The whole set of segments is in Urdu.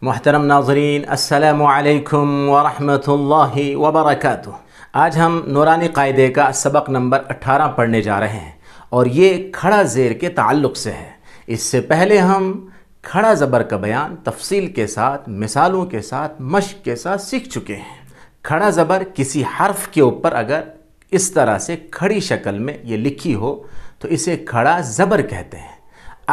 محترم ناظرین، السلام علیکم ورحمۃ اللہ وبرکاتہ۔ آج ہم نورانی قاعدے کا سبق نمبر 18 پڑھنے جا رہے ہیں اور یہ کھڑا زیر کے تعلق سے ہے۔ اس سے پہلے ہم کھڑا زبر کا بیان تفصیل کے ساتھ، مثالوں کے ساتھ، مشق کے ساتھ سیکھ چکے ہیں۔ کھڑا زبر کسی حرف کے اوپر اگر اس طرح سے کھڑی شکل میں یہ لکھی ہو تو اسے کھڑا زبر کہتے ہیں۔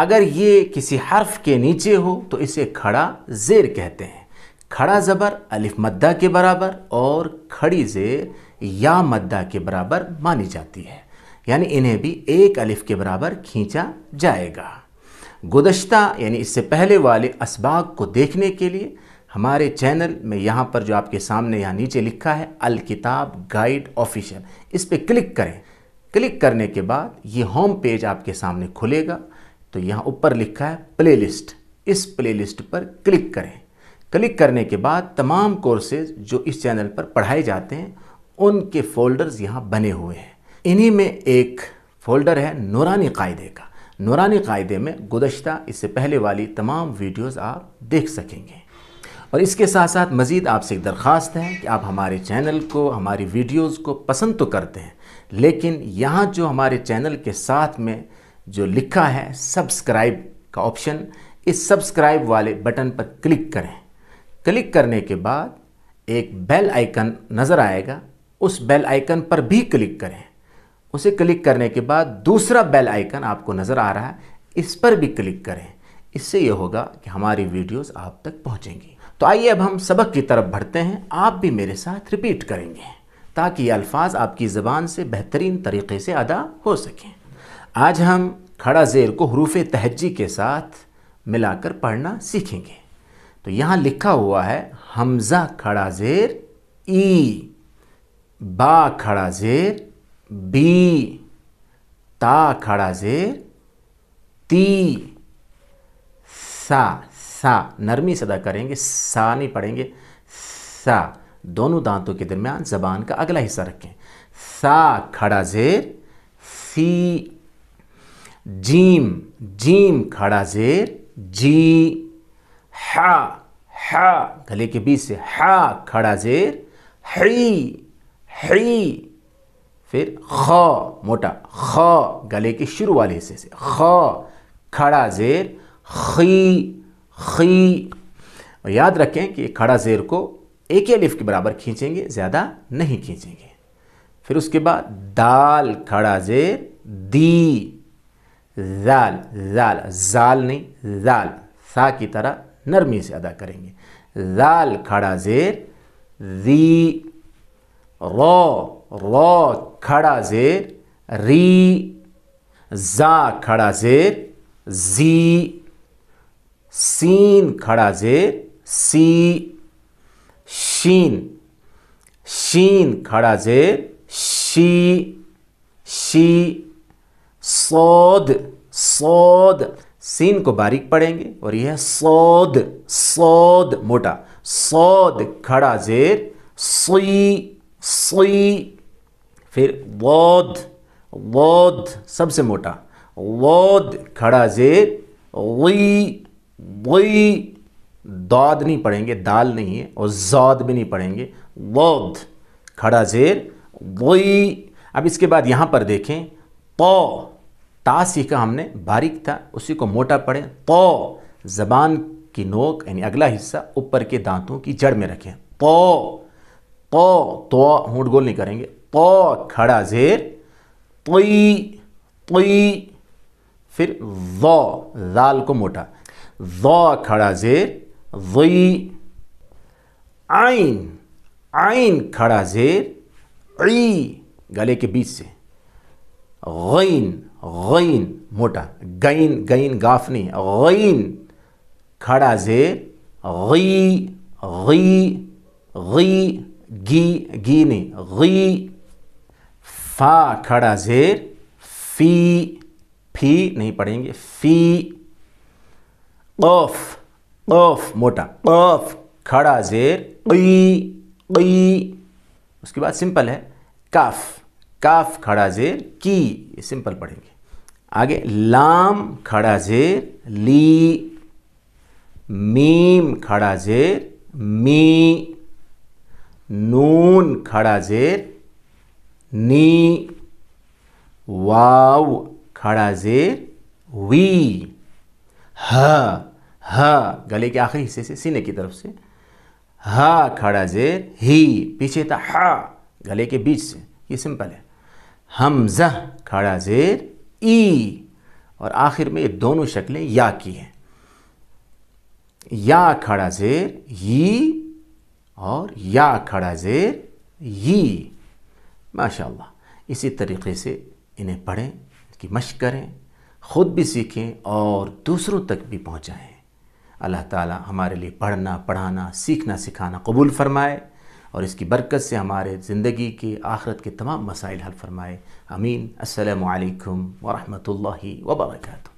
اگر یہ کسی حرف کے نیچے ہو تو اسے کھڑا زیر کہتے ہیں۔ کھڑا زبر الف مدہ کے برابر اور کھڑی زیر یا مدہ کے برابر مانی جاتی ہے، یعنی انہیں بھی ایک الف کے برابر کھینچا جائے گا۔ گزشتہ یعنی اس سے پہلے والے اسباق کو دیکھنے کے لیے ہمارے چینل میں یہاں پر جو آپ کے سامنے یہاں نیچے لکھا ہے الکتاب گائیڈ آفیشیل، اس پہ کلک کریں۔ کلک کرنے کے بعد یہ ہوم پیج آپ کے سامنے کھلے گا، تو یہاں اوپر لکھا ہے پلے لسٹ، اس پلے لسٹ پر کلک کریں۔ کلک کرنے کے بعد تمام کورسز جو اس چینل پر پڑھائے جاتے ہیں ان کے فولڈرز یہاں بنے ہوئے ہیں۔ انہی میں ایک فولڈر ہے نورانی قاعدے کا۔ نورانی قاعدے میں گزشتہ اس سے پہلے والی تمام ویڈیوز آپ دیکھ سکیں گے۔ اور اس کے ساتھ ساتھ مزید آپ سے ایک درخواست ہے کہ آپ ہمارے چینل کو، ہماری ویڈیوز کو پسند تو کرتے ہیں، لیکن یہاں جو ہمارے چینل کے ساتھ میں جو لکھا ہے سبسکرائب کا آپشن، اس سبسکرائب والے بٹن پر کلک کریں۔ کلک کرنے کے بعد ایک بیل آئیکن نظر آئے گا، اس بیل آئیکن پر بھی کلک کریں۔ اسے کلک کرنے کے بعد دوسرا بیل آئیکن آپ کو نظر آ رہا ہے، اس پر بھی کلک کریں۔ اس سے یہ ہوگا کہ ہماری ویڈیوز آپ تک پہنچیں گی۔ تو آئیے اب ہم سبق کی طرف بڑھتے ہیں۔ آپ بھی میرے ساتھ ریپیٹ کریں گے تاکہ یہ الفاظ آپ کی زبان سے بہترین طریقے سے ادا ہو سکیں۔ آج ہم کھڑا زیر کو حروف تہجی کے ساتھ ملا کر پڑھنا سیکھیں گے۔ تو یہاں لکھا ہوا ہے حمزہ کھڑا زیر ای، با کھڑا زیر بی، تا کھڑا زیر تی، سا نرمی سے ادا کریں گے، سا نہیں پڑھیں گے، سا دونوں دانتوں کے درمیان زبان کا اگلا حصہ رکھیں۔ سا کھڑا زیر سی، جیم کھڑا زیر جی، ہا گلے کے بیچ سے ہا کھڑا زیر ہی، پھر خا موٹا، خا گلے کے شروع والے حصے سے خا کھڑا زیر خی۔ اور یاد رکھیں کہ کھڑا زیر کو ایک ہی الف کے برابر کھینچیں گے، زیادہ نہیں کھینچیں گے۔ پھر اس کے بعد دال کھڑا زیر دی، زال نہیں، زال سا کی طرح نرمی سے ادا کریں گے۔ زال کھڑا زیر زی، رو کھڑا زیر ری، زا کھڑا زیر زی، سین کھڑا زیر سی، شین کھڑا زیر شی، صاد سین کو باریک پڑھیں گے اور یہ ہے صاد موٹا، صاد کھڑا زیر سی، پھر واد سب سے موٹا، واد کھڑا زیر وی، داد نہیں پڑھیں گے، دال نہیں ہے، اور زاد بھی نہیں پڑھیں گے، واد کھڑا زیر وی۔ اب اس کے بعد یہاں پر دیکھیں تا سیکھا ہم نے، باریک تھا، اسی کو موٹا پڑھیں۔ تو زبان کی نوک یعنی اگلا حصہ اوپر کے دانتوں کی جڑ میں رکھیں۔ تو ہونٹ گول نہیں کریں گے۔ تو کھڑا زیر توی، پھر زال کو موٹا، کھڑا زیر وی، عین کھڑا زیر عی گلے کے بیچ سے، غین موٹا، گین گاف نہیں، غین کھڑا زیر غی، گی نہیں، غی، فا کھڑا زیر فی نہیں پڑھیں گے، فی، قوف موٹا، قوف کھڑا زیر قی، اس کے بعد سمپل ہے کاف کھڑا زیر کی، یہ سمپل پڑھیں گے۔ آگے لام کھڑا زیر لی، میم کھڑا زیر می، نون کھڑا زیر نی، واو کھڑا زیر وی، ہا گلے کے آخری حصے سے سینے کی طرف سے، ہا کھڑا زیر ہی، پیچھے تھا ہا گلے کے بیچ سے، یہ سمپل ہے۔ حمزہ کھڑا زیر ای، اور آخر میں یہ دونوں شکلیں یا کی ہیں، یا کھڑا زیر ی اور یا کھڑا زیر ی۔ ماشاءاللہ اسی طریقے سے انہیں پڑھیں، اس کی مشق کریں، خود بھی سیکھیں اور دوسروں تک بھی پہنچائیں۔ اللہ تعالی ہمارے لیے پڑھنا، پڑھانا، سیکھنا، سکھانا قبول فرمائے، اور اس کی برکت سے ہمارے زندگی کے آخرت کے تمام مسائل حل فرمائے۔ آمین۔ السلام علیکم ورحمۃ اللہ وبرکاتہ۔